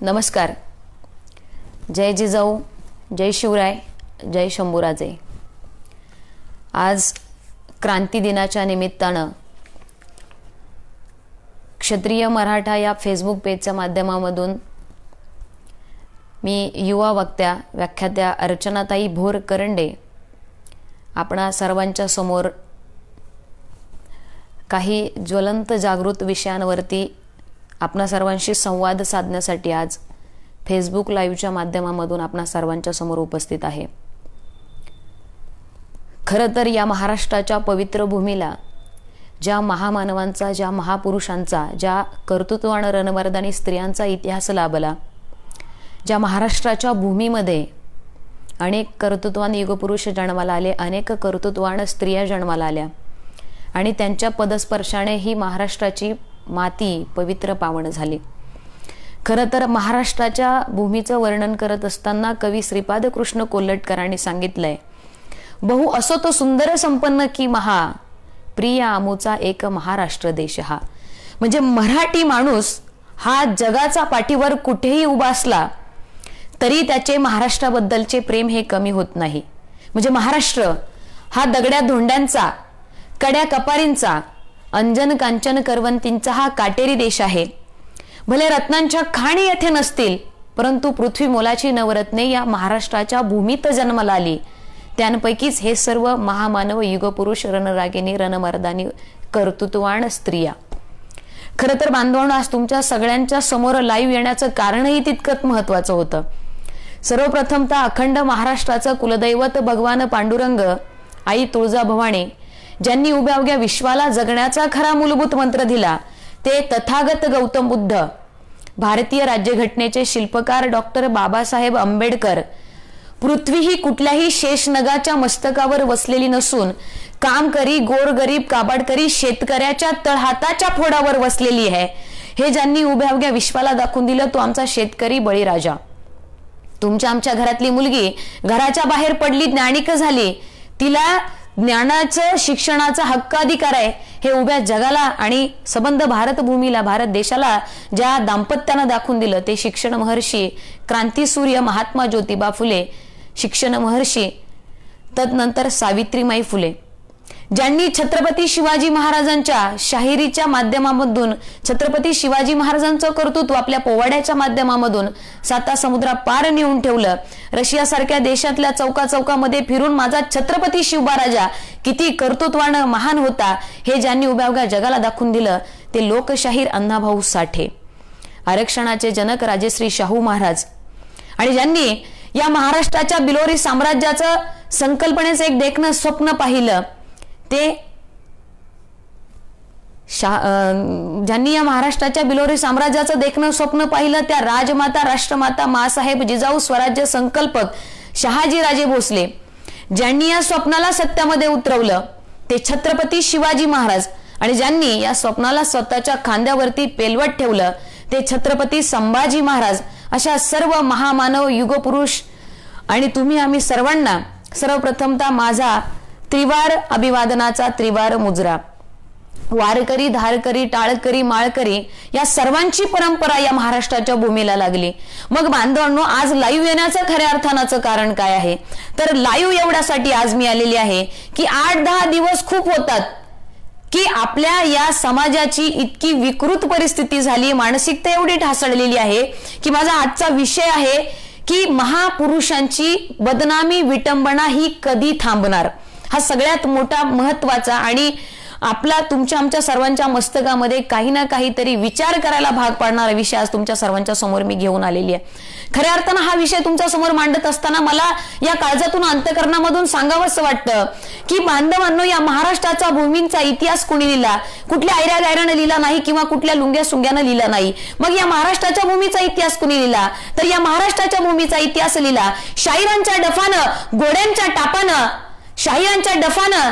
नमस्कार. जय जिजाऊ, जय शिवराय, जय शंभूराजे. आज क्रांती दिनाच्या निमित्तानं क्षत्रिय मराठा या फेसबुक पेजच्या माध्यमामधून मी युवा वक्त्या व्याख्यात्या अर्चनाताई भोर करंडे आपणा सर्वांच्या समोर काही ज्वलंत जागृत विषयांवरती आपणा सर्वांशी संवाद साधण्यासाठी आज फेसबुक लाईव्हच्या माध्यमामधून आपणा सर्वांच्या समोर उपस्थित आहे. खरं तर या महाराष्ट्राच्या पवित्र भूमीला ज्या महामानवांचा, ज्या महापुरुषांचा, ज्या कर्तृत्वान रणमर्दानी स्त्रियांचा इतिहास लाभला, ज्या महाराष्ट्राच्या भूमीमध्ये अनेक कर्तृत्वान युगपुरुष जन्माला आले, अनेक कर्तृत्वान स्त्रिया जन्माला आल्या आणि त्यांच्या पदस्पर्शाने ही महाराष्ट्राची माती पवित्र पावन झाली. खरं तर महाराष्ट्राच्या भूमीचं वर्णन करत असताना कवी श्रीपाद कृष्ण कोल्हटकरांनी सांगितलंय, बहु असो तो सुंदर संपन्न की महा, प्रिय आमूचा एक महाराष्ट्र देश हा. म्हणजे मराठी माणूस हा जगाचा पाठीवर कुठेही उभा असला तरी त्याचे महाराष्ट्राबद्दलचे प्रेम हे कमी होत नाही. म्हणजे महाराष्ट्र हा दगड्या धोंड्यांचा, कड्या कपारींचा, अंजन कांचन करवंतींचा हा काटेरी देश आहे. भले रत्नांच्या खाणी येथे नसतील, परंतु पृथ्वी मोलाची नवरत्ने या महाराष्ट्राच्या भूमीत जन्माला आली. त्यांपैकीच हे सर्व महामानव, युगपुरुष, रणरागिणी, रणमर्दानी, कर्तृत्वान स्त्रिया. खरं तर बांधवांनो, आज तुमच्या सगळ्यांच्या समोर लाईव्ह येण्याचं कारणही तितकंच महत्वाचं होतं. सर्वप्रथमतः अखंड महाराष्ट्राचं कुलदैवत भगवान पांडुरंग, आई तुळजाभवानी, ज्यांनी उभ्या उभ्या विश्वाला जगण्याचा खरा मूलभूत मंत्र दिला, ते तथागत गौतम बुद्ध, भारतीय राज्यघटनेचे शिल्पकार डॉक्टर बाबासाहेब आंबेडकर. पृथ्वी ही कुठल्याही शेषनगाच्या मस्तकावर वसलेली नसून कामकरी, गोरगरीब, काबाडकरी शेतकऱ्याच्या तळहाताच्या फोडावर वसलेली आहे. हे ज्यांनी उभ्या उभ्या विश्वाला दाखवून दिलं, तो आमचा शेतकरी बळीराजा. तुमच्या आमच्या घरातली मुलगी घराच्या बाहेर पडली, ज्ञानिक झाली, तिला ज्ञानाचं, शिक्षणाचा हक्क अधिकार आहे, हे उभ्या जगाला आणि संबंध भारत भूमीला, भारत देशाला ज्या दाम्पत्यानं दाखवून दिलं, ते शिक्षण महर्षी, क्रांतीसूर्य महात्मा ज्योतिबा फुले, शिक्षण महर्षी, तदनंतर सावित्रीमाई फुले, ज्यांनी छत्रपती शिवाजी महाराजांच्या शाहिरीच्या माध्यमामधून छत्रपती शिवाजी महाराजांचं कर्तृत्व आपल्या पोवाड्याच्या माध्यमामधून साता समुद्रा पार नेऊन ठेवलं. रशियासारख्या देशातल्या चौका चौकामध्ये फिरून माझा छत्रपती शिवबा किती कर्तृत्वानं महान होता, हे ज्यांनी उभ्या उभ्या जगाला दाखवून दिलं, ते लोकशाहीर अण्णाभाऊ साठे, आरक्षणाचे जनक राजश्री शाहू महाराज, आणि ज्यांनी या महाराष्ट्राच्या बिलोरी साम्राज्याचं संकल्पनेचं एक देखणं स्वप्न पाहिलं, ते ज्यांनी या महाराष्ट्राच्या बिलोरी साम्राज्याचं देखणं स्वप्न पाहिलं, त्या राजमाता, राष्ट्रमाता, मासाहेब जिजाऊ, स्वराज्य संकल्पक शहाजी राजे भोसले, ज्यांनी या स्वप्नाला सत्यामध्ये उतरवलं, ते छत्रपती शिवाजी महाराज, आणि ज्यांनी या स्वप्नाला स्वतःच्या खांद्यावरती पेलवत ठेवलं, ते छत्रपती संभाजी महाराज. अशा सर्व महामानव, युगपुरुष आणि तुम्ही आम्ही सर्वांना सर्वप्रथमतः माझा त्रिवार अभिवादनाचा त्रिवार मुजरा. वारकरी, धारकरी, टाळकरी, माळकरी या सर्वांची परंपरा या महाराष्ट्राच्या भूमीला लागली. मग बांधवांनो, आज लाईव्ह येण्याचं खऱ्या अर्थानाचं कारण काय आहे? तर लाईव्ह एवढ्यासाठी आज मी आलेली आहे की 8-10 दिवस खूप होतात की आपल्या या समाजाची इतकी विकृत परिस्थिती झाली, मानसिकता एवढी ढासळलेली आहे की माझा आजचा विषय आहे की महापुरुषांची बदनामी, विटंबना ही कधी थांबणार. हा सगळ्यात मोठा महत्वाचा आणि आपला तुमच्या आमच्या सर्वांच्या मस्तकामध्ये काही ना काहीतरी विचार करायला भाग पाडणारा विषय आज तुमच्या सर्वांच्या समोर मी घेऊन आलेली आहे. खऱ्या अर्थानं हा विषय तुमच्या समोर मांडत असताना मला या काळजातून, अंतःकरणामधून सांगावंसं वाटतं की बांधवांनो, या महाराष्ट्राचा भूमींचा इतिहास कोणी लिहिला? कुठल्या आयऱ्या गायरानं लिहिला नाही किंवा कुठल्या लुंग्या सुंग्यानं लिहिला नाही. मग या महाराष्ट्राच्या भूमीचा इतिहास कोणी लिहिला? तर या महाराष्ट्राच्या भूमीचा इतिहास लिहिला शाहिरांच्या डफानं, घोड्यांच्या टापानं, शाहिरांच्या डफानं,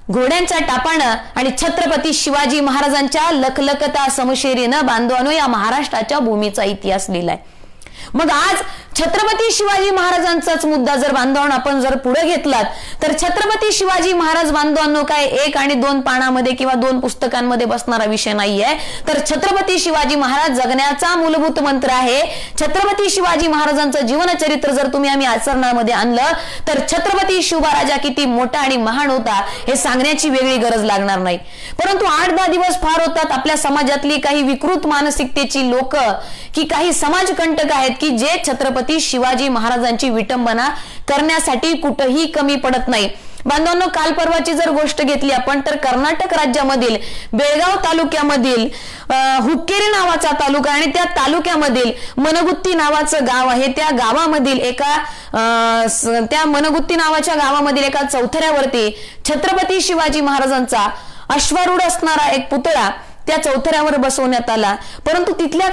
घोड्यांच्या टापानं आणि छत्रपती शिवाजी महाराजांच्या लखलखता समशेरीनं बांधवानो या महाराष्ट्राच्या भूमीचा इतिहास लिहिलाय. मग आज छत्रपती शिवाजी महाराजांचाच मुद्दा जर बांधवांनो आपण जर पुढे घेतलात तर छत्रपती शिवाजी महाराज बांधवांनो काय 1 आणि 2 पानामध्ये किंवा 2 पुस्तकांमध्ये बसणारा विषय नाहीये, तर छत्रपती शिवाजी महाराज जगण्याचा मूलभूत मंत्र आहे. छत्रपती शिवाजी महाराजांचं जीवनचरित्र जर तुम्ही आम्ही आचरणामध्ये आणलं तर छत्रपती शिवराजा किती मोठा आणि महान होता हे सांगण्याची वेगळी गरज लागणार नाही. परंतु 8-10 दिवस फार होतात. आपल्या समाजातली काही विकृत मानसिकतेची लोक की काही समाजकंटक आहेत की जे छत्रपती शिवाजी महाराजांची विटंबना करण्यासाठी कुठेही कमी पडत नाही. बांधवांनो, काल परवाची जर गोष्ट घेतली आपण तर कर्नाटक राज्यामधील बेळगाव तालुक्यामधील हुक्केरी नावाचा तालुका आणि त्या तालुक्यामधील मनगुत्ती नावाचं गाव आहे. त्या गावामधील त्या मनगुत्ती नावाच्या गावामधील एका चौथऱ्यावरती छत्रपती शिवाजी महाराजांचा अश्वारूढ असणारा एक पुतळा त्या चौथऱ्यावर बसवण्यात आला. परंतु तिथल्या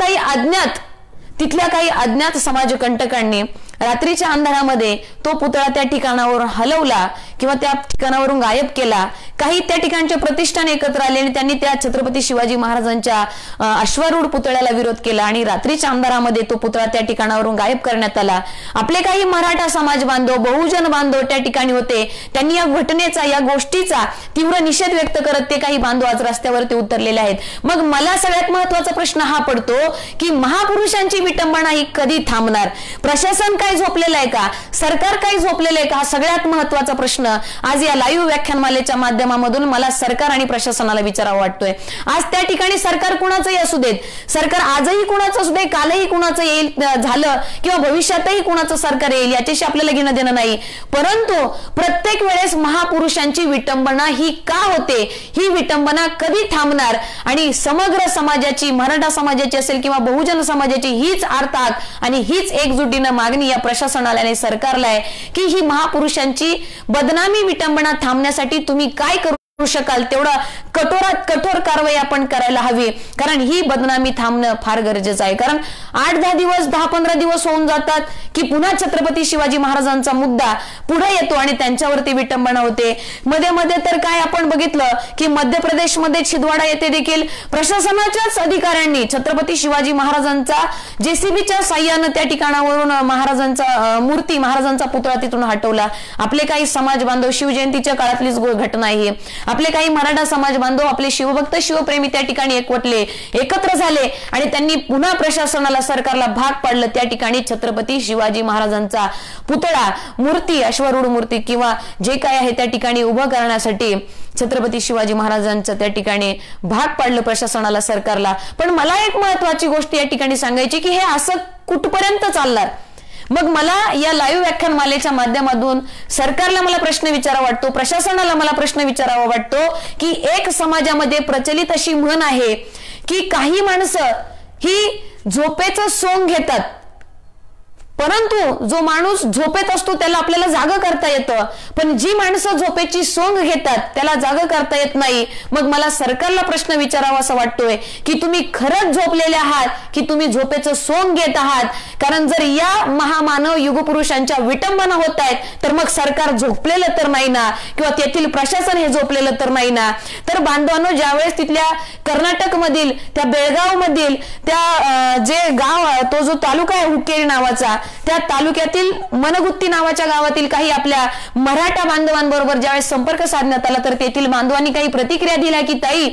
काही अज्ञात समाजकंटकांनी रात्रीच्या अंधारामध्ये तो पुतळा त्या ठिकाणावरून हलवला किंवा त्या ठिकाणावरून गायब केला. काही त्या ठिकाणचे प्रतिष्ठान एकत्र आले आणि त्यांनी त्या छत्रपती शिवाजी महाराजांच्या अश्वारूढ पुतळ्याला विरोध केला आणि रात्रीच्या अंधारामध्ये तो पुतळा त्या ठिकाणावरून गायब करण्यात आला. आपले काही मराठा समाज बांधव, बहुजन बांधव त्या ठिकाणी होते. त्यांनी या घटनेचा, या गोष्टीचा तीव्र निषेध व्यक्त करत ते काही बांधव आज रस्त्यावरती उतरलेले आहेत. मग मला सगळ्यात महत्वाचा प्रश्न हा पडतो की महापुरुषांची विटंबना ही कधी थांबणार? प्रशासन काय झोपलेलं आहे का? सरकार काय झोपलेलं आहे का? हा सगळ्यात महत्वाचा प्रश्न आज या लाईव्ह व्याख्यानमालेच्या माध्यमामधून मला सरकार आणि प्रशासनाला विचारावा वाटतोय. आज त्या ठिकाणी सरकार कुणाचंही असू देत, सरकार आजही कुणाचं असू दे, कालही कुणाचं येईल झालं किंवा भविष्यातही कुणाचं सरकार येईल याच्याशी आपल्याला घेणं देणं नाही. परंतु प्रत्येक वेळेस महापुरुषांची विटंबना ही का होते? ही विटंबना कधी थांबणार? आणि समग्र समाजाची, मराठा समाजाची असेल किंवा बहुजन समाजाची हीच आर्ताक आणि हीच एकजुटीनं मागणी या प्रशासनाला आणि सरकारला आहे की ही महापुरुषांची बदनामी, विटंबना थांबण्यासाठी तुम्ही काय करू शकाल तेवढा कठोरात कठोर कारवाई आपण करायला हवी. कारण ही बदनामी थांबणं फार गरजेचं आहे. कारण 8-10 दिवस, 10-15 दिवस होऊन जातात की पुन्हा छत्रपती शिवाजी महाराजांचा मुद्दा पुढे येतो आणि त्यांच्यावरती विटंबना होते. मध्ये मध्ये तर काय आपण बघितलं की मध्य प्रदेशमध्ये छिंदवाडा येथे देखील प्रशासनाच्याच अधिकाऱ्यांनी छत्रपती शिवाजी महाराजांचा जेसीबीच्या साह्यानं त्या ठिकाणावरून महाराजांचा पुतळा तिथून हटवला. आपले काही समाज बांधव, शिवजयंतीच्या काळातलीच घटना आहे, आपले काही मराठा समाज बांधव, आपले शिवभक्त, शिवप्रेमी त्या ठिकाणी एकत्र झाले आणि त्यांनी पुन्हा प्रशासनाला, सरकारला भाग पाडलं. त्या ठिकाणी छत्रपती शिवाजी महाराजांचा पुतळा, मूर्ती, अश्वारूढ मूर्ती किंवा जे काय आहे त्या ठिकाणी उभं करण्यासाठी छत्रपती शिवाजी महाराजांचं त्या ठिकाणी भाग पाडलं प्रशासनाला, सरकारला. पण मला एक महत्वाची गोष्ट या ठिकाणी सांगायची की हे असं कुठपर्यंत चालणार? मग मला या लाईव्ह व्याख्यानमालेच्या माध्यमातून सरकारला मला प्रश्न विचारावा वाटतो, प्रशासनाला मला प्रश्न विचारावा वाटतो की एक समाजामध्ये प्रचलित अशी म्हण आहे की काही माणसं ही झोपेचं सोंग घेतात, परंतु जो माणूस झोपेत असतो त्याला आपल्याला जागा करता येतं, पण जी माणसं झोपेची सोंग घेतात त्याला जागा करता येत नाही. मग मला सरकारला प्रश्न विचारावा असं वाटतोय की तुम्ही खरंच झोपलेले आहात की तुम्ही झोपेचं सोंग घेत आहात? कारण जर या महामानव युगपुरुषांच्या विटंबना होत आहेत तर मग सरकार झोपलेलं तर नाही ना, किंवा तेथील प्रशासन हे झोपलेलं तर नाही ना. तर बांधवांनो, ज्यावेळेस तिथल्या कर्नाटक मधील त्या बेळगाव मधील त्या जे गाव, तो जो तालुका आहे हुक्केरी नावाचा, त्या तालुक्यातील मनगुत्ती नावाच्या गावातील काही आपल्या मराठा बांधवांबरोबर ज्यावेळेस संपर्क साधण्यात आला तर तेथील बांधवांनी काही प्रतिक्रिया दिल्या की ताई,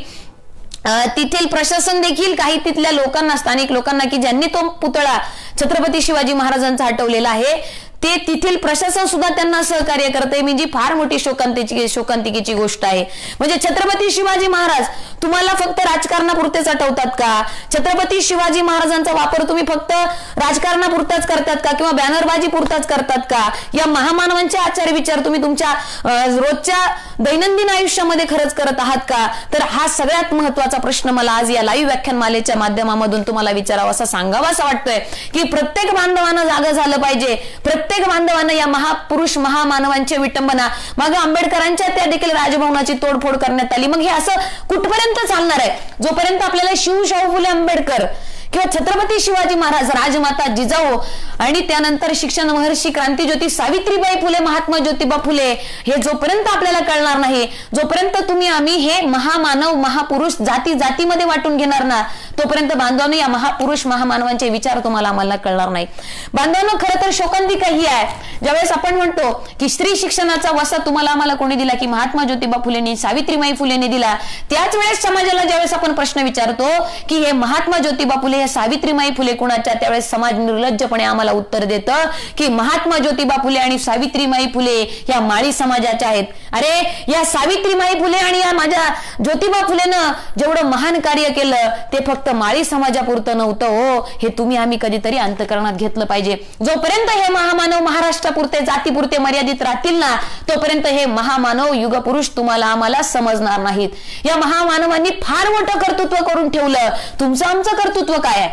तिथील प्रशासन देखील काही तिथल्या लोकांना, स्थानिक लोकांना की ज्यांनी तो पुतळा छत्रपती शिवाजी महाराजांचा हटवलेला आहे, ते तिथील प्रशासन सुद्धा त्यांना सहकार्य करते. म्हणजे फार मोठी शोकांतिकेची गोष्ट आहे. म्हणजे छत्रपती शिवाजी महाराज तुम्हाला फक्त राजकारणापुरतेच आठवतात का? छत्रपती शिवाजी महाराजांचा वापर तुम्ही फक्त राजकारणापुरताच करतात का किंवा बॅनरबाजी पुरताच करतात का? या महामानवांचे आचार विचार तुम्ही तुमच्या रोजच्या दैनंदिन आयुष्यामध्ये खरंच करत आहात का? तर हा सगळ्यात महत्वाचा प्रश्न मला आज या लाईव्ह व्याख्यानमालेच्या माध्यमामधून तुम्हाला विचारावा, असा सांगावा असं वाटतोय की प्रत्येक बांधवांना जागा झालं पाहिजे. प्रत्येक बांधवांना या महापुरुष, महामानवांची विटंबना, मागे आंबेडकरांच्या त्या देखील राजभवनाची तोडफोड करण्यात आली. मग हे असं कुठपर्यंत चालणार आहे? जोपर्यंत आपल्याला शाहू फुले आंबेडकर किंवा छत्रपती शिवाजी महाराज, राजमाता जिजाऊ आणि त्यानंतर शिक्षण महर्षी क्रांतीज्योती सावित्रीबाई फुले, महात्मा ज्योतिबा फुले, हे जोपर्यंत आपल्याला कळणार नाही, जोपर्यंत तुम्ही आम्ही हे महामानव, महापुरुष जाती जातीमध्ये वाटून घेणार ना, तोपर्यंत बांधवांनो या महापुरुष महामानवांचे विचार तुम्हाला आम्हाला कळणार नाही. बांधवांनो खरं तर शोकांतिका ही आहे, ज्यावेळेस आपण म्हणतो की स्त्री शिक्षणाचा वसा तुम्हाला आम्हाला कोणी दिला, की महात्मा ज्योतिबा फुलेंनी, सावित्रीबाई फुलेंनी दिला. त्याच वेळेस समाजाला ज्यावेळेस आपण प्रश्न विचारतो की हे महात्मा ज्योतिबा फुले, हे सावित्रीबाई फुले कुणाच्या, त्यावेळेस समाज निर्लज्जपणे आम्हाला उत्तर देतं की महात्मा ज्योतिबा फुले आणि सावित्रीबाई फुले या माळी समाजाच्या आहेत. अरे या सावित्रीबाई फुले आणि या माझ्या ज्योतिबा फुलेनं जेवढं महान कार्य केलं ते फक्त माळी समाजापुरतं नव्हतं हो, हे तुम्ही आम्ही कधीतरी अंतःकरणात घेतलं पाहिजे. जोपर्यंत हे महामानव महाराष्ट्रापुरते जातीपुरते मर्यादित राहतील ना, तोपर्यंत हे महामानव युगपुरुष तुम्हाला आम्हाला समजणार नाहीत. या महामानवांनी फार मोठं कर्तृत्व करून ठेवलं. तुमचं आमचं कर्तृत्व काय आहे?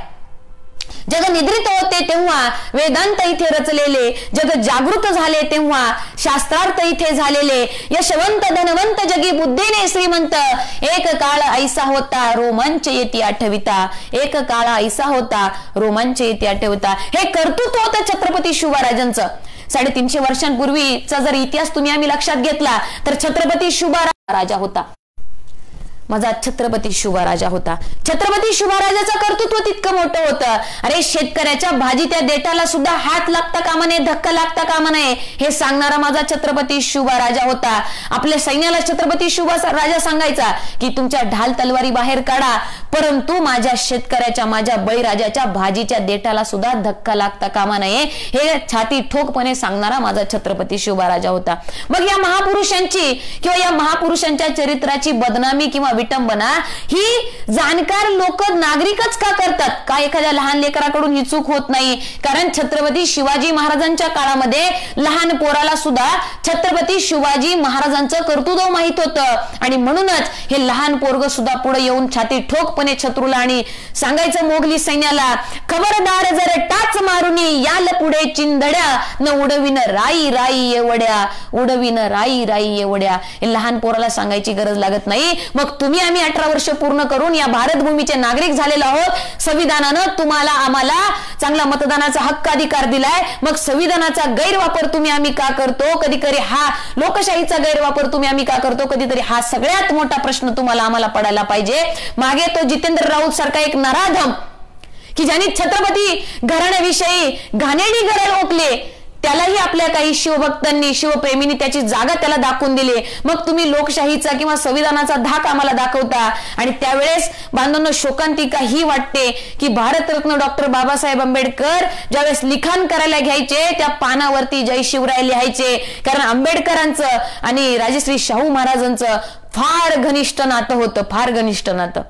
जग निद्रित होते तेव्हा वेदांत इथे रचलेले, जग जागृत झाले तेव्हा शास्त्रार्थ इथे झालेले, यशवंत धनवंत जगी बुद्धीने श्रीमंत, एक काळ ऐसा होता रोमांच येती आठविता, एक काळ ऐसा होता रोमांच येती आठविता. हे कर्तृत्व होतं छत्रपती शिवराजांचं. 350 वर्षांपूर्वीचा जर इतिहास तुम्ही आम्ही लक्षात घेतला तर छत्रपती शिवराजा होता, माझा छत्रपती शिवराजा होता. छत्रपती शिवराजाचं कर्तृत्व तितकं मोठं होतं. अरे शेतकऱ्याच्या भाजी त्या देठाला सुद्धा हात लागता कामा नये, धक्का लागता कामा नये, हे सांगणारा माझा छत्रपती शिवराजा होता. आपल्या सैन्याला छत्रपती शिवराजा सांगायचा की तुमच्या ढाल तलवारी बाहेर काढा, परंतु माझ्या शेतकऱ्याच्या, माझ्या बळीराजाच्या भाजीच्या देठाला सुद्धा धक्का लागता कामा नये, हे छाती ठोकपणे सांगणारा माझा छत्रपती शिवराजा होता. मग या महापुरुषांची किंवा या महापुरुषांच्या चरित्राची बदनामी किंवा विटंबना ही जाणकार लोक, नागरिकच का करतात? का एखाद्या लहान लेकराकडून ही चूक होत नाही? कारण छत्रपती शिवाजी महाराजांच्या काळामध्ये लहान पोराला सुद्धा छत्रपती शिवाजी महाराजांचं कर्तृत्व माहित होतं आणि म्हणूनच हे लहान पोरग सुद्धा पुढे येऊन छाती ठोकपणे शत्रूला आणि सांगायचं मोगली सैन्याला, खबरदार जर टाच मारुनी याल पुढे चिंधड्या, न उडविन राई राई एवढ्या, उडविन राई राई एवढ्या. हे लहान पोराला सांगायची गरज लागत नाही. मग तुम्ही आम्ही 18 वर्ष पूर्ण करून या भारत भूमीचे नागरिक झालेलो आहोत. संविधानानं तुम्हाला आम्हाला चांगला मतदानाचा हक्क अधिकार दिलाय. मग संविधानाचा गैरवापर तुम्ही आम्ही का करतो? कधीतरी हा लोकशाहीचा गैरवापर तुम्ही आम्ही का करतो? कधीतरी हा सगळ्यात मोठा प्रश्न तुम्हाला आम्हाला पडायला पाहिजे. मागे तो जितेंद्र राऊत सारखा एक नराधम की ज्यांनी छत्रपती घराण्याविषयी घाणेरडी गरळ ओकले, त्यालाही आपल्या काही शिवभक्तांनी, शिवप्रेमींनी त्याची जागा त्याला दाखवून दिली. मग तुम्ही लोकशाहीचा किंवा संविधानाचा धाक आम्हाला दाखवता. आणि त्यावेळेस बांधवांनो शोकांतिका ही वाटते की भारतरत्न डॉक्टर बाबासाहेब आंबेडकर ज्यावेळेस लिखाण करायला घ्यायचे त्या पानावरती जय शिवराय लिहायचे. कारण आंबेडकरांचं आणि राजश्री शाहू महाराजांचं फार घनिष्ठ नातं होतं, फार घनिष्ठ नातं.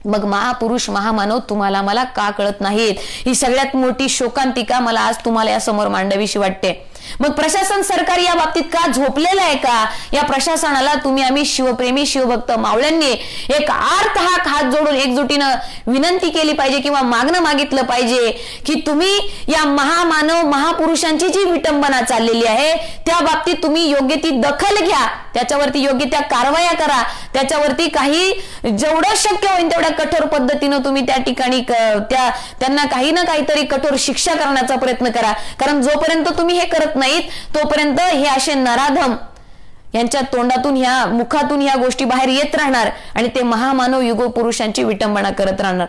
मग महापुरुष महामानव तुम्हाला मला का कळत नाहीत? ही सगळ्यात मोठी शोकांतिका मला आज तुम्हाला या समोर मांडावीशी वाटते. मग प्रशासन, सरकार या बाबतीत का झोपलेलं आहे का? या प्रशासनाला तुम्ही आम्ही शिवप्रेमी शिवभक्त मावळ्यांनी एक हात जोडून एकजुटीनं विनंती केली पाहिजे किंवा मागणं मागितलं पाहिजे की तुम्ही या महामानव महापुरुषांची जी विटंबना चाललेली आहे त्या बाबतीत तुम्ही योग्य ती दखल घ्या, त्याच्यावरती योग्य त्या कारवाया करा, त्याच्यावरती काही जेवढं शक्य होईल तेवढ्या कठोर पद्धतीनं तुम्ही त्या ठिकाणी त्यांना काही ना काहीतरी कठोर शिक्षा करण्याचा प्रयत्न करा. कारण जोपर्यंत तुम्ही हे करत नाहीत तोपर्यंत हे असे नराधम यांच्या तोंडातून, ह्या मुखातून ह्या गोष्टी बाहेर येत राहणार आणि ते महामानव युगपुरुषांची विटंबना करत राहणार.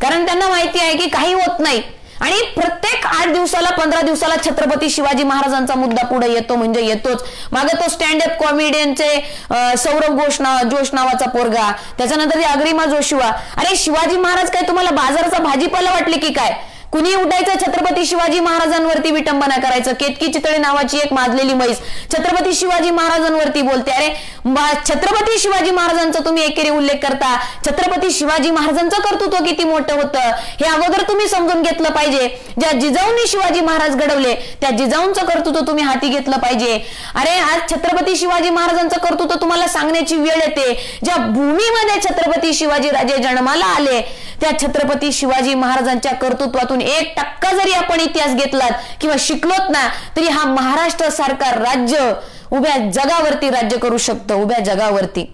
कारण त्यांना माहिती आहे की काही होत नाही आणि प्रत्येक 8 दिवसाला 15 दिवसाला छत्रपती शिवाजी महाराजांचा मुद्दा पुढे येतो म्हणजे येतोच. मागे तो स्टँड अप कॉमेडियनचे सौरभ जोश नावाचा पोरगा, त्याच्यानंतर अग्रिमा जोशुआ. अरे शिवाजी महाराज काय तुम्हाला बाजाराचा भाजीपाला वाटले की काय? कुणी उठायचं छत्रपती शिवाजी महाराजांवरती विटंबना करायचं. केतकी चितळे नावाची एक माजलेली म्हैस छत्रपती शिवाजी महाराजांवरती बोलते. अरे छत्रपती शिवाजी महाराजांचा तुम्ही एकेरी उल्लेख करता. छत्रपती शिवाजी महाराजांचं कर्तृत्व किती मोठं होतं हे अगोदर तुम्ही समजून घेतलं पाहिजे. ज्या जिजाऊंनी शिवाजी महाराज घडवले त्या जिजाऊंचं कर्तृत्व तुम्ही हाती घेतलं पाहिजे. अरे आज छत्रपती शिवाजी महाराजांचं कर्तृत्व तुम्हाला सांगण्याची वेळ येते. ज्या भूमीमध्ये छत्रपती शिवाजी राजे जन्माला आले त्या छत्रपती शिवाजी महाराजांच्या कर्तृत्वातून 1% जरी आपण इतिहास घेतलात किंवा शिकलोत ना तरी हा महाराष्ट्र सारखा राज्य उभ्या जगावरती राज्य करू शकतो, उभ्या जगावरती.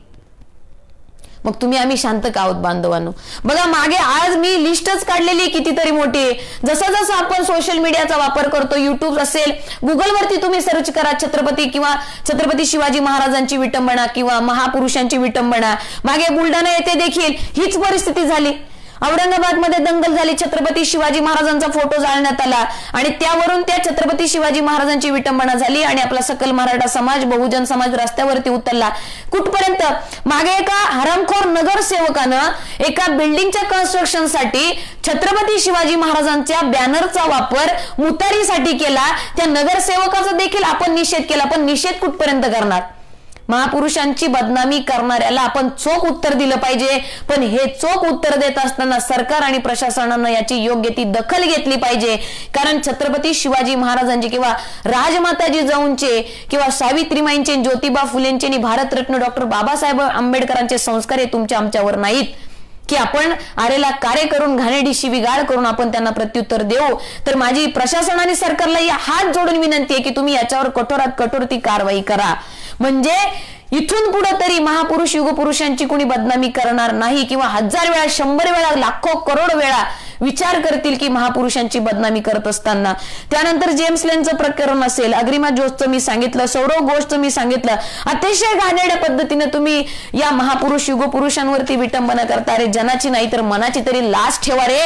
मग तुम्ही आम्ही शांत का आहोत बांधवांनो? बघा मागे आज मी लिस्टच काढलेली कितीतरी मोठी. जसं जसं आपण सोशल मीडियाचा वापर करतो, युट्यूब असेल, गुगलवरती तुम्ही सर्च करा छत्रपती किंवा छत्रपती शिवाजी महाराजांची विटंबना किंवा महापुरुषांची विटंबना. मागे बुलढाणा येथे देखील हीच परिस्थिती झाली. औरंगाबादमध्ये दंगल झाली, छत्रपती शिवाजी महाराजांचा फोटो जाळण्यात आला आणि त्यावरून त्या छत्रपती शिवाजी महाराजांची विटंबना झाली आणि आपला सकल मराठा समाज, बहुजन समाज रस्त्यावरती उतरला. कुठपर्यंत? मागे एका हरामखोर नगरसेवकानं एका बिल्डिंगच्या कन्स्ट्रक्शनसाठी छत्रपती शिवाजी महाराजांच्या बॅनरचा वापर मुतारीसाठी केला. त्या नगरसेवकाचा देखील आपण निषेध केला, पण निषेध कुठपर्यंत करणार? महापुरुषांची बदनामी करणाऱ्याला आपण चोख उत्तर दिलं पाहिजे, पण हे चोख उत्तर देत असताना सरकार आणि प्रशासनानं याची योग्य ती दखल घेतली पाहिजे. कारण छत्रपती शिवाजी महाराजांचे किंवा राजमाता जिजाऊंचे किंवा सावित्रीमाईंचे, ज्योतिबा फुलेंचे आणि भारतरत्न डॉक्टर बाबासाहेब आंबेडकरांचे संस्कार हे तुमच्या आमच्यावर नाहीत की आपण आरेला कार्य करून घाणेरडी शिवीगाळ करून आपण त्यांना प्रत्युत्तर देऊ. तर माझी प्रशासन आणि सरकारला हात जोडून विनंती आहे की तुम्ही याच्यावर कठोरात कठोर ती कारवाई करा, म्हणजे इथून पुढे तरी महापुरुष युगपुरुषांची कोणी बदनामी करणार नाही किंवा 1000 वेळा, 100 वेळा, लाखो करोड वेळा विचार करतील की महापुरुषांची बदनामी करत असताना. त्यानंतर जेम्स लेनचं प्रकरण असेल, अग्रिमा जोशचं मी सांगितलं, सौरव घोषचं मी सांगितलं, अतिशय घाणेरड्या पद्धतीने तुम्ही या महापुरुष युगपुरुषांवरती विटंबना करता. रे जनाची नाही तर मनाची तरी लाज ठेवा रे.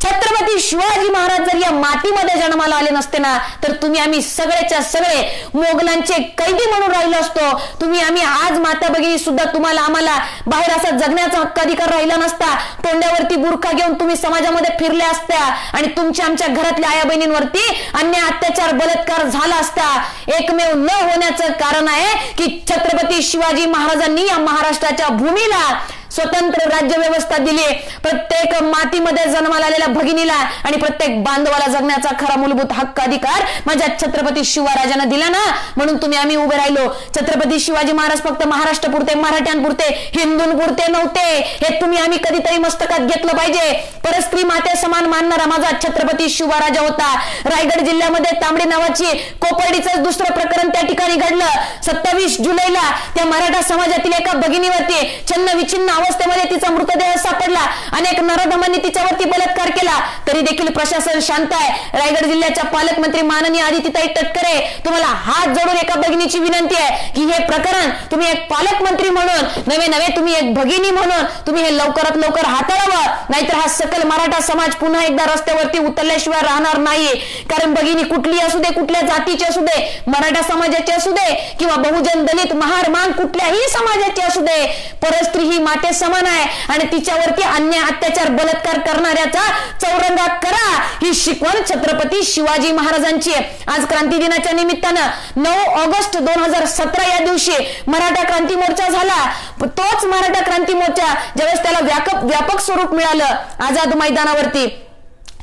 छत्रपती शिवाजी महाराज जर या मातीमध्ये जन्माला आले नसते ना तर तुम्ही आम्ही सगळेच्या सगळे मोगलांचे कैदी म्हणून राहिलो असतो. तुम्ही आम्ही आज माता भगिनी सुद्धा तुम्हाला आम्हाला बाहेर असा जगण्याचा हक्क अधिकार राहिला नसता. तोंड्यावरती बुरखा घेऊन तुम्ही समाजामध्ये फिरल्या असत्या आणि तुमच्या आमच्या घरातल्या आया बहिणींवरती अन्याय, अत्याचार, बलात्कार झाला असता. एकमेव न होण्याचं कारण आहे की छत्रपती शिवाजी महाराजांनी या महाराष्ट्राच्या भूमीला स्वतंत्र राज्य व्यवस्था दिली. प्रत्येक मातीमध्ये जन्माला आलेल्या भगिनीला आणि प्रत्येक बांधवाला जगण्याचा खरा मूलभूत हक्क अधिकार माझ्या छत्रपती शिवराजांना दिला ना, म्हणून तुम्ही आम्ही उभे राहिलो. छत्रपती शिवाजी महाराज फक्त महाराष्ट्रपुरते, मराठ्यांपुरते, हिंदूंपुरते नव्हते. हे तुम्ही आम्ही कधीतरी मस्तकात घेतलं पाहिजे. परस्त्री माते समान मानणारा माझा छत्रपती शिवराजा होता. रायगड जिल्ह्यामध्ये तांबडी नावाची कोपर्डीचं दुसरं प्रकरण त्या ठिकाणी घडलं. 27 जुलैला त्या मराठा समाजातील एका भगिनीवरती छन्न विछिन्न अवस्थेमध्ये तिचा मृतदेह सापडला. अनेक नराधमांनी तिच्यावरती बलात्कार केला, तरी देखील प्रशासन शांत आहे. रायगड जिल्ह्याच्या पालकमंत्री माननीय आदितीताई तटकरे, तुम्हाला हात जोडून एका भगिनीची विनंती आहे की हे प्रकरण तुम्ही एक पालकमंत्री म्हणून नवे तुम्ही एक भगिनी म्हणून तुम्ही हे लवकरात लवकर हाताळावं, नाहीतर हा सकल मराठा समाज पुन्हा एकदा रस्त्यावरती उतरल्याशिवाय राहणार नाही. कारण भगिनी कुठली असू दे, कुठल्या जातीची असू दे, मराठा समाजाची असू दे किंवा बहुजन, दलित, महार, मान कुठल्याही समाजाची असू दे, परस्त्री ही माते समान आहे आणि तिच्यावरती अन्याय, अत्याचार, बलात्कार करणाऱ्याचा चौरंगा करा, ही शिकवण छत्रपती शिवाजी महाराजांची आहे. आज क्रांती दिनाच्या निमित्तानं 9 ऑगस्ट 2017 या दिवशी मराठा क्रांती मोर्चा झाला. तोच मराठा क्रांती मोर्चा ज्यावेळेस त्याला व्यापक स्वरूप मिळालं आझाद मैदानावरती,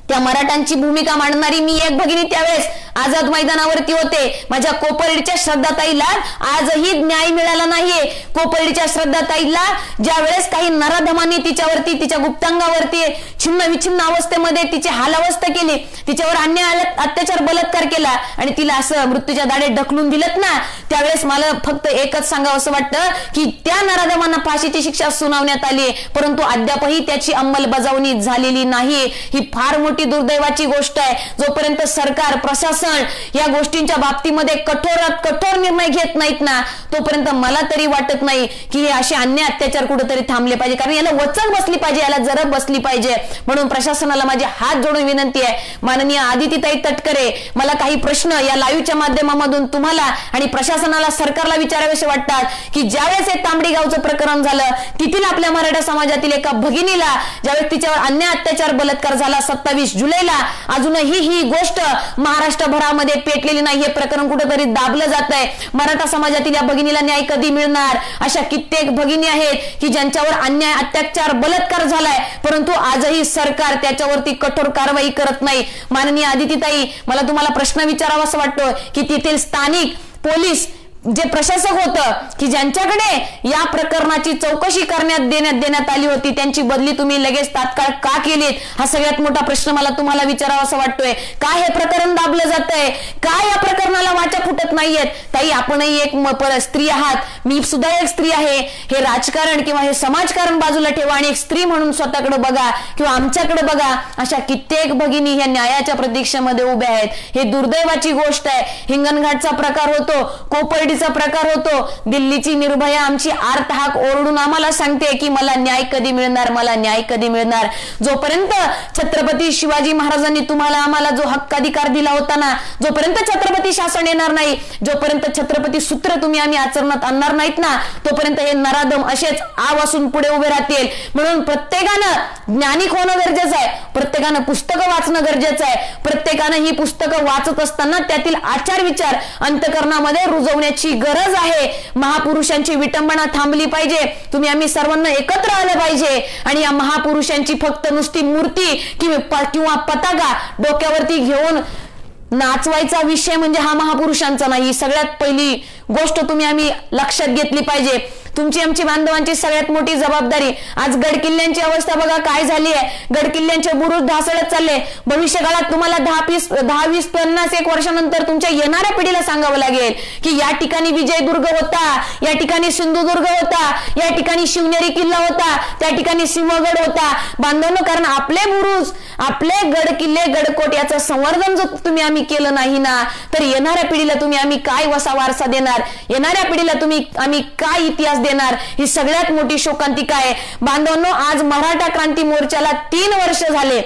त्या मराठ्यांची भूमिका मांडणारी मी एक भगिनी त्यावेळेस आझाद मैदानावरती होते. माझ्या कोपर्डीच्या श्रद्धाताईला आजही न्याय मिळाला नाहीये. कोपर्डीच्या श्रद्धाताईला ज्या वेळेस काही नराधमांनी तिच्यावरती, तिच्या गुप्तांगावरती छिन्न विछिन्न अवस्थेमध्ये तिची हालावस्था केली, तिच्यावर अन्याय, अत्याचार, बलात्कार केला आणि तिला असं मृत्यूच्या दाढेत ढकलून दिलत ना, त्यावेळेस मला फक्त एकच सांगावं असं वाटतं की त्या नराधमांना फाशीची शिक्षा सुनावण्यात आली, परंतु अद्यापही त्याची अंमलबजावणी झालेली नाही. ही फार मोठी दुर्दैवाची गोष्ट आहे. जोपर्यंत सरकार, प्रशासन या गोष्टींच्या बाबतीमध्ये कठोरात कठोर निर्णय घेत नाहीत ना, तोपर्यंत मला तरी वाटत नाही की हे असे अन्याय, अत्याचार कुठेतरी थांबले पाहिजे. कारण याला वचक बसली पाहिजे, याला जरब बसली पाहिजे. म्हणून प्रशासनाला माझी हात जोडून विनंती आहे. माननीय आदितीताई तटकरे, मला काही प्रश्न या लाईव्हच्या माध्यमामधून तुम्हाला आणि प्रशासनाला, सरकारला विचारावेसे वाटतात की ज्यावेळेस हे तांबडी गावचं प्रकरण झालं, तिथील आपल्या मराठा समाजातील एका भगिनीला ज्यावेळेस तिच्यावर अन्याय, अत्याचार, बलात्कार झाला 27 जुलैला, अजूनही ही गोष्ट महाराष्ट्रभरामध्ये पेटलेली नाही. हे प्रकरण कुठेतरी दाबलं जात आहे. मराठा समाजातील या भगिनीला न्याय कधी मिळणार? अशा कित्येक भगिनी आहेत की ज्यांच्यावर अन्याय, अत्याचार, बलात्कार झालाय, परंतु आजही सरकार त्याच्यावरती कठोर कारवाई करत नाही. माननीय आदितीताई, मला तुम्हाला प्रश्न विचारावा असं वाटतो की तेथील स्थानिक पोलीस जे प्रशासक होतं की ज्यांच्याकडे या प्रकरणाची चौकशी देण्यात आली होती, त्यांची बदली तुम्ही लगेच तात्काळ का केलीत? हा सगळ्यात मोठा प्रश्न मला तुम्हाला विचारावा असं वाटतोय. का हे प्रकरण दाबलं जातंय? का या प्रकरणाला वाचा फुटत नाहीयेत? ताई, आपणही एक स्त्री आहात, मी सुद्धा एक स्त्री आहे. हे राजकारण किंवा हे समाजकारण बाजूला ठेवा आणि एक स्त्री म्हणून स्वतःकडे बघा किंवा आमच्याकडे बघा. अशा कित्येक भगिनी ह्या न्यायाच्या प्रतीक्षेमध्ये उभ्या आहेत. हे दुर्दैवाची गोष्ट आहे. हिंगणघाटचा प्रकार होतो, कोपर्डी हाणामारीचा प्रकार होतो, दिल्लीची निर्भया आमची आर्त हाक ओरडून आम्हाला सांगते की मला न्याय कधी मिळणार, मला न्याय कधी मिळणार. जोपर्यंत छत्रपती शिवाजी महाराजांनी तुम्हाला आम्हाला जो हक्क अधिकार दिला होता ना, जोपर्यंत छत्रपती शासन येणार नाही, जोपर्यंत छत्रपती सूत्र तुम्ही आम्ही आचरणात आणणार नाहीत ना, तोपर्यंत हे नराधम असेच आव असून पुढे उभे राहतील. म्हणून प्रत्येकानं ज्ञानिक होणं गरजेचं आहे, प्रत्येकानं पुस्तकं वाचणं गरजेचं आहे. प्रत्येकानं ही पुस्तकं वाचत असताना त्यातील आचार विचार अंतकरणामध्ये रुजवण्याची गरज आहे. महापुरुषांची विटंबना थांबली पाहिजे. तुम्ही आम्ही सर्वांना एकत्र आलं पाहिजे आणि या महापुरुषांची फक्त नुसती मूर्ती किंवा पताका डोक्यावरती घेऊन नाचवायचा विषय म्हणजे हा महापुरुषांचा नाही. सगळ्यात पहिली गोष्ट तुम्ही आम्ही लक्षात घेतली पाहिजे. तुमची आमची बांधवांची सगळ्यात मोठी जबाबदारी. आज गड किल्ल्यांची अवस्था बघा काय झाली आहे. गड किल्ल्यांचे बुरुज ढासळत चालले. भविष्य काळात तुम्हाला 10-20-50 वर्षानंतर तुमच्या येणाऱ्या पिढीला सांगावं लागेल की या ठिकाणी विजयदुर्ग होता, या ठिकाणी सिंधुदुर्ग होता, या ठिकाणी शिवनेरी किल्ला होता, त्या ठिकाणी सिंहगड होता. बांधवांनो, कारण आपले बुरुज, आपले गड किल्ले गडकोट याचं संवर्धन जर तुम्ही आम्ही केलं नाही ना, तर येणाऱ्या पिढीला तुम्ही आम्ही काय वसा वारसा देणार, येणाऱ्या पिढीला तुम्ही आम्ही काय इतिहास देणार, ही सगळ्यात मोठी शोकांतिका आहे. बांधवांनो, आज मराठा क्रांती मोर्चाला 3 वर्ष झाले.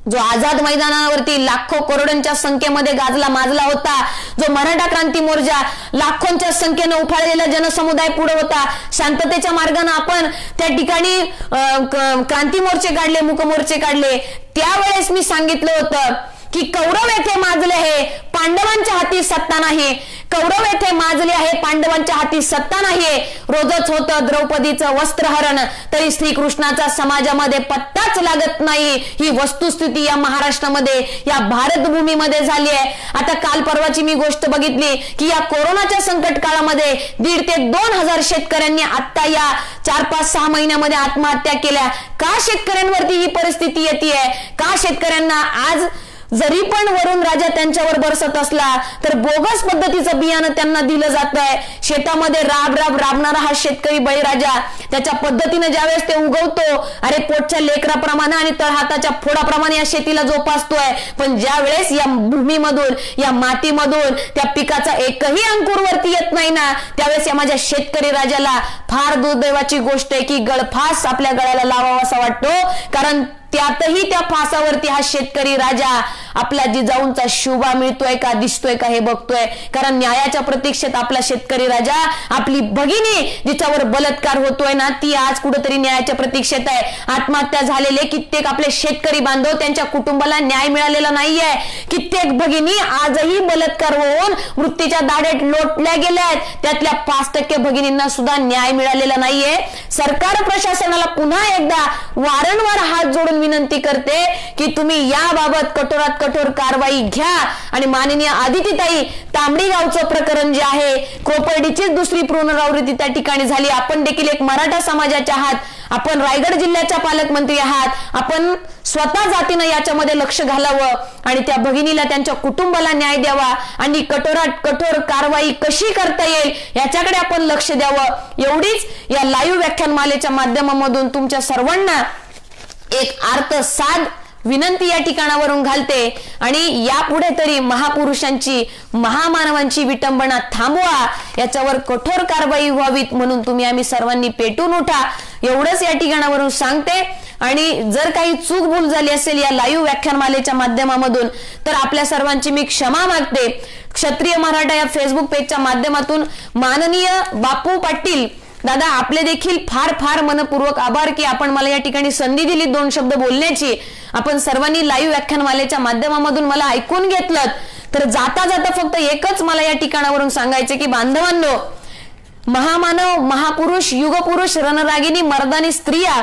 जो आझाद मैदानावरती लाखो करोडोंच्या संख्येमध्ये गाजला माजला होता, जो मराठा क्रांती मोर्चा लाखोंच्या संख्येने उफाळलेला जनसमुदाय पुढे होता. शांततेच्या मार्गाने आपण त्या ठिकाणी क्रांती मोर्चे काढले, मूक मोर्चे काढले. त्यावेळेस मी सांगितलं होतं की कौरव येथे माजले हे, पांडवांच्या हाती सत्ता नाही. कौरव येथे माजले आहे, पांडवांच्या हाती सत्ता नाही. रोजच होतं द्रौपदीचं वस्त्रहरण, तरी श्रीकृष्णाचा समाजामध्ये पत्ताच लागत नाही. ही वस्तुस्थिती या महाराष्ट्रामध्ये, या भारतभूमीमध्ये झाली आहे. आता काल परवाची मी गोष्ट बघितली की या कोरोनाच्या संकट काळामध्ये 1,500 ते 2,000 शेतकऱ्यांनी आता या 4-5-6 महिन्यामध्ये आत्महत्या केल्या. का शेतकऱ्यांवरती ही परिस्थिती येते? का शेतकऱ्यांना आज जरी पण वरून राजा त्यांच्यावर बरसत असला तर बोगस पद्धतीचं बियाणं त्यांना दिलं जात आहे. शेतामध्ये राबणारा हा शेतकरी बळीराजा त्याच्या पद्धतीने ज्यावेळेस ते उगवतो, अरे पोटच्या लेकराप्रमाणे आणि तळहाताच्या फोडाप्रमाणे या शेतीला जोपासतोय. पण ज्या वेळेस या भूमीमधून, या मातीमधून त्या पिकाचा एकही अंकुर वरती येत नाही ना, त्यावेळेस या माझ्या शेतकरी राजाला फार दुर्दैवाची गोष्ट आहे की गळफास आपल्या गळ्याला लावावा असा वाटतो. कारण त्यातही त्या फासावरती हा शेतकरी राजा आपल्या जिजाऊंचा शुभा मिळतोय का, दिसतोय का हे बघतोय. कारण न्यायाच्या प्रतीक्षेत आपला शेतकरी राजा, आपली भगिनी जिच्यावर बलात्कार होतोय ना, ती आज कुठेतरी न्यायाच्या प्रतीक्षेत आहे. आत्महत्या झालेले कित्येक आपले शेतकरी बांधव, त्यांच्या कुटुंबाला न्याय मिळालेला नाहीये. कित्येक भगिनी आजही बलात्कार होऊन मृत्यूच्या दाढेत लोटल्या गेल्या आहेत. त्यातल्या 5% भगिनींना सुद्धा न्याय मिळालेला नाहीये. सरकार प्रशासनाला पुन्हा एकदा वारंवार हात जोडून विनंती करते की तुम्ही याबाबत कठोरात कठोर कारवाई घ्या. आणि माननीय आदितीताई तांबडी गावचं प्रकरण जे आहे, कोपर्डीचीच दुसरी पुनरावृत्ती त्या ठिकाणी झाली. आपण देखील एक मराठा समाजाचे आहात, आपण रायगड जिल्ह्याच्या पालकमंत्री आहात. आपण स्वतः जातीनं याच्यामध्ये लक्ष घालावं आणि त्या भगिनीला, त्यांच्या कुटुंबाला न्याय द्यावा आणि कठोरात कठोर कारवाई कशी करता येईल याच्याकडे आपण लक्ष द्यावं. एवढीच या लाईव्ह व्याख्यानमालेच्या माध्यमामधून तुमच्या सर्वांना एक साध विनंती या ठिकाणावरून घालते. आणि यापुढे तरी महापुरुषांची, महामानवांची विटंबना थांबवा, याच्यावर कठोर कारवाई व्हावी म्हणून तुम्ही आम्ही सर्वांनी पेटून उठा, एवढंच या ठिकाणावरून सांगते. आणि जर काही चूक भूल झाली असेल या लाईव्ह व्याख्यानमालेच्या माध्यमामधून तर आपल्या सर्वांची मी क्षमा मागते. क्षत्रिय मराठा या फेसबुक पेजच्या माध्यमातून माननीय बापू पाटील दादा, आपले देखील फार फार मनपूर्वक आभार की आपण मला या ठिकाणी संधी दिली 2 शब्द बोलण्याची. आपण सर्वांनी लाईव्ह व्याख्यानमालेच्या माध्यमामधून मला ऐकून घेतलं. तर जाता जाता फक्त एकच मला या ठिकाणावरून सांगायचे की बांधवांनो, महामानव, महापुरुष, युगपुरुष, रणरागिनी, मर्दानी स्त्रिया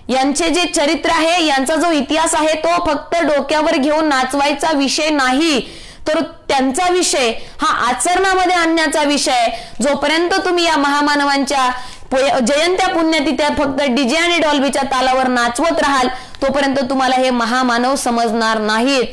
यांचे जे चरित्र आहे, यांचा जो इतिहास आहे, तो फक्त डोक्यावर घेऊन नाचवायचा विषय नाही, तर त्यांचा विषय हा आचरणामध्ये आणण्याचा विषय. जोपर्यंत तुम्ही या महामानवांच्या जयंत्या पुण्यतिथ्या फक्त डीजे आणि डॉल्बीच्या तालावर नाचवत राहाल, तोपर्यंत तुम्हाला हे महामानव समजणार नाहीत.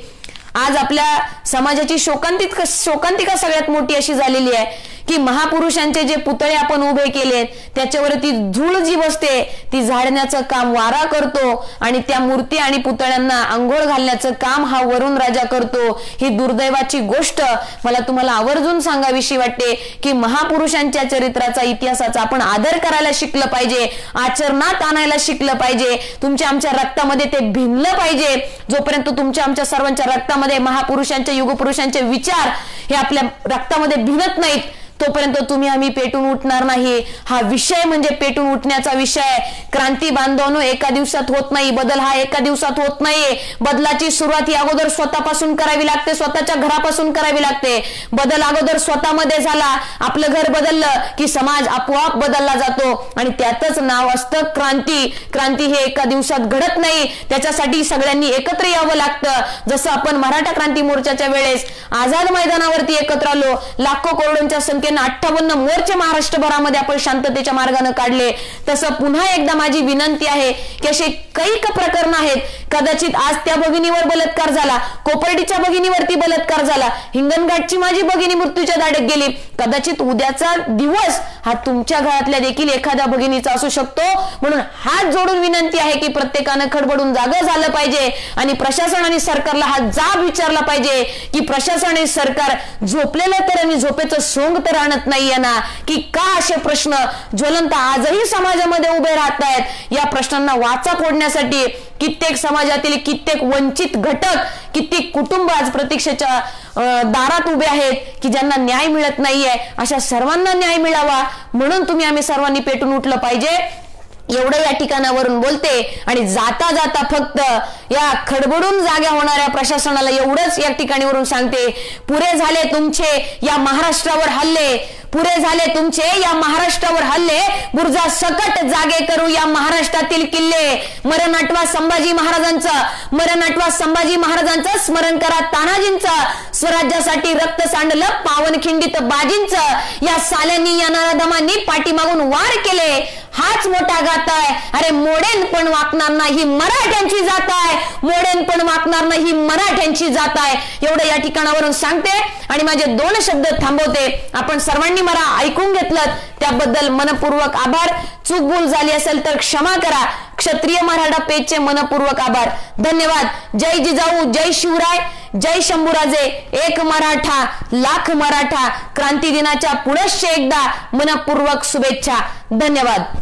आज आपल्या समाजाची शोकांतिका सगळ्यात मोठी अशी झालेली आहे की महापुरुषांचे जे पुतळे आपण उभे केलेत त्याच्यावरती धूळ जी बसते ती झाडण्याचं काम वारा करतो आणि त्या मूर्ती आणि पुतळ्यांना अंघोळ घालण्याचं काम हा वरुण राजा करतो। ही दुर्दैवाची गोष्ट मला तुम्हाला आवर्जून सांगावीशी वाटते की महापुरुषांच्या चरित्राचा, इतिहासाचा आपण आदर करायला शिकलं पाहिजे, आचरणात आणायला शिकलं पाहिजे, तुमच्या आमच्या रक्तामध्ये ते भिनलं पाहिजे। जोपर्यंत तुमच्या आमच्या सर्वांच्या रक्तामध्ये महापुरुषांचे, युगपुरुषांचे विचार हे आपल्या रक्तामध्ये भिनत नाहीत तोपर्यंत तुम्ही आम्ही पेटून उठणार नाही। हा विषय म्हणजे पेटून उठण्याचा विषय। क्रांती बांधवनो एका दिवसात होत नाही, बदल हा एका दिवसात होत नाही। बदलाची सुरुवात ही अगोदर स्वतःपासून करावी लागते, स्वतःच्या घरापासून करावी लागते। बदल अगोदर स्वतःमध्ये झाला, आपलं घर बदललं की समाज आपोआप बदलला जातो आणि त्यातच नाव असतं क्रांती। क्रांती हे एका दिवसात घडत नाही, त्याच्यासाठी सगळ्यांनी एकत्र यावं लागतं। जसं आपण मराठा क्रांती मोर्चाच्या वेळेस आझाद मैदानावरती एकत्र आलो, लाखो करोडोंच्या संख्येने 58 मोर्चे महाराष्ट्रभरामध्ये आपण शांततेच्या मार्गाने काढले, तसं पुन्हा एकदा माझी विनंती आहे की असे कैक प्रकरण आहेत, कदाचित आज त्या भगिनीवर बलात्कार झाला, कोपर्डीच्या भगिनीवरती बलात्कार झाला, हिंगणघाटची माझी भगिनी मृत्यूच्या दाढेत गेली, कदाचित उद्याचा दिवस हा तुमच्या घरातल्या देखील एखाद्या भगिनीचा असू शकतो। म्हणून हात जोडून विनंती आहे की प्रत्येकानं खडबडून जागं झालं पाहिजे आणि प्रशासन आणि सरकारला हा जाब विचारला पाहिजे की प्रशासन आणि सरकार झोपलेलं तर आणि झोपेचं सोंग तर आणत नाहीये ना, की का असे प्रश्न ज्वलंत आजही समाजामध्ये उभे राहत आहेत। या प्रश्नांना वाचा फोडण्यासाठी कित्येक समाजातील कित्येक वंचित घटक, कित्येक कुटुंब आज प्रतीक्षेच्या दारात उभे आहेत की ज्यांना न्याय मिळत नाहीये। अशा सर्वांना न्याय मिळावा म्हणून तुम्ही आम्ही सर्वांनी पेटून उठलं पाहिजे एवढं या ठिकाणावरून बोलते आणि जाता जाता फक्त या खडबडून जाग्या होणाऱ्या प्रशासनाला एवढंच या ठिकाणीवरून सांगते, पुरे झाले तुमचे या महाराष्ट्रावर हल्ले, पुरे झाले तुमचे या महाराष्ट्रावर हल्ले, बुर्जा सकट जागे करू या महाराष्ट्रातील किल्ले। मरण आठवा संभाजी महाराजांचं, मरण आठवा संभाजी महाराजांचं, स्मरण करा तानाजींचं, स्वराज्यासाठी रक्त सांडलं पावनखिंडीत बाजींचं। या साल्यांनी या नराधमांनी पाठीमागून वार केले, हाच मोठा गात आहे। अरे मोडेन पण वाकणार नाही मराठ्यांची जात आहे, मोडेन पण वाकणार नाही मराठ्यांची जात आहे। एवढं या ठिकाणावरून सांगते आणि माझे 2 शब्द थांबवते। आपण सर्वांनी मला ऐकून घेतलं त्याबद्दल मनपूर्वक आभार। चूकभूल झाली असेल तर क्षमा करा। क्षत्रिय मराठा पेजचे मनपूर्वक आभार, धन्यवाद। जय जिजाऊ, जय शिवराय, जय शंभूराजे, एक मराठा लाख मराठा। क्रांती दिनाच्या पुनश्च एकदा मनपूर्वक शुभेच्छा, धन्यवाद।